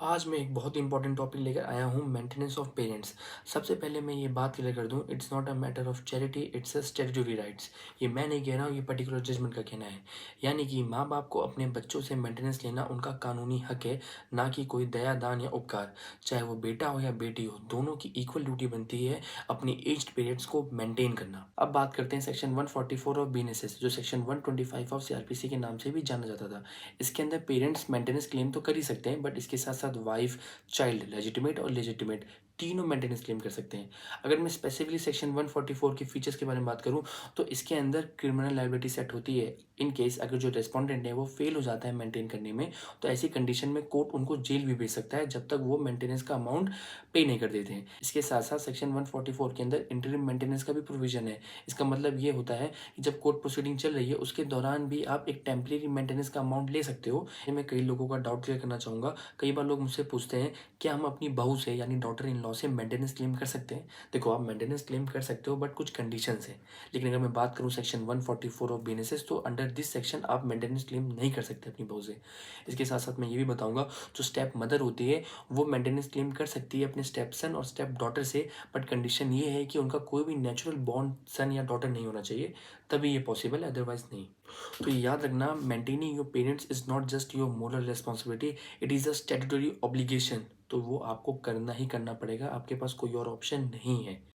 आज मैं एक बहुत ही इंपॉर्टेंट टॉपिक लेकर आया हूँ मेंटेनेंस ऑफ पेरेंट्स। सबसे पहले मैं ये बात क्लियर कर दूँ, it's not a matter of charity, it's a statutory rights. ये मैं नहीं कह रहा हूँ, ये पर्टिकुलर जजमेंट का कहना है। यानी कि माँ बाप को अपने बच्चों से मेंटेनेंस लेना उनका कानूनी हक है, ना कि कोई दया दान या उपकार। चाहे वो बेटा हो या बेटी हो, दोनों की इक्वल ड्यूटी बनती है अपनी एज्ड पेरेंट्स को मेंटेन करना। अब बात करते हैं सेक्शन 144 ऑफ बीएनएसएस, जो सेक्शन 125 ऑफ सीआरपीसी के नाम से भी जाना जाता था। इसके अंदर पेरेंट्स मेंटेनेंस क्लेम तो कर ही सकते हैं, बट इसके साथ साथ वाइफ, चाइल्ड, लेजिटिमेट और लेजिटिमेट तीनों मेंटेनेंस क्लेम कर सकते हैं। अगर मैं स्पेसिफिकली सेक्शन 144 के फीचर्स के बारे में बात करूं, तो इसके अंदर क्रिमिनल लायबिलिटी सेट होती है। इन केस अगर जो रेस्पोंडेंट है वो फेल हो जाता है मेंटेन करने में, तो ऐसी कंडीशन में कोर्ट उनको जेल भी भेज सकता है जब तक वो मेंटेनेंस का अमाउंट पे नहीं कर देते हैं। इसके साथ साथ सेक्शन 144 के अंदर इंटरिम मेंटेनेंस का भी प्रोविजन है। इसका मतलब ये होता है कि जब कोर्ट प्रोसीडिंग चल रही है उसके दौरान भी आप एक टेम्परेरी मेंटेनेंस का अमाउंट ले सकते हो। ये मैं कई लोगों का डाउट क्लियर करना चाहूँगा। कई बार लोग मुझसे पूछते हैं, क्या हम अपनी बहू से यानी डॉटर इन लॉ से मेंटेनेंस क्लेम कर सकते हैं? देखो, आप मेंटेनेंस क्लेम कर सकते हो, बट कुछ कंडीशंस हैं। लेकिन अगर मैं बात करूँ सेक्शन 144 ऑफ बीएनएसएस, तो अंडर दिस सेक्शन आप मेंटेनेंस क्लेम नहीं कर सकते अपनी बहू से। इसके साथ साथ मैं ये भी बताऊंगा, जो स्टेप मदर होती है वो मेंटेनेंस क्लेम कर सकती है अपने स्टेप सन और स्टेप डॉटर से, बट कंडीशन ये है कि उनका कोई भी नेचुरल बॉर्न सन या डॉटर नहीं होना चाहिए, तभी ये पॉसिबल है, अदरवाइज नहीं। तो ये याद रखना, maintaining your parents is not just your moral responsibility, it is a statutory obligation. तो वो आपको करना ही करना पड़ेगा, आपके पास कोई और ऑप्शन नहीं है।